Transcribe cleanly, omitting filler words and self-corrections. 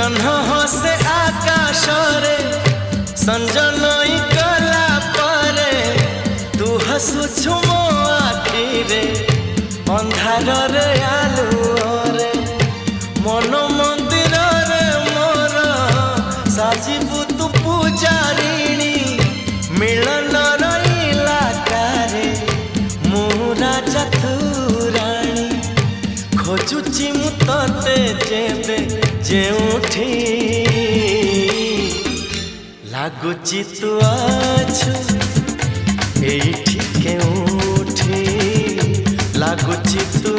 जह्न हसे आकाश रे संजनई कला परे तू हसुछु मो आखि रे अंधार रे आलुओ रे मन मंदिर रे मोर साजिबु तू पूजारिणी मिलन रईला कारे मुरा चतुराणी खोजुची मु तते जेबे जेउठी लागुची तू आछु एठी केउठी लागुची तू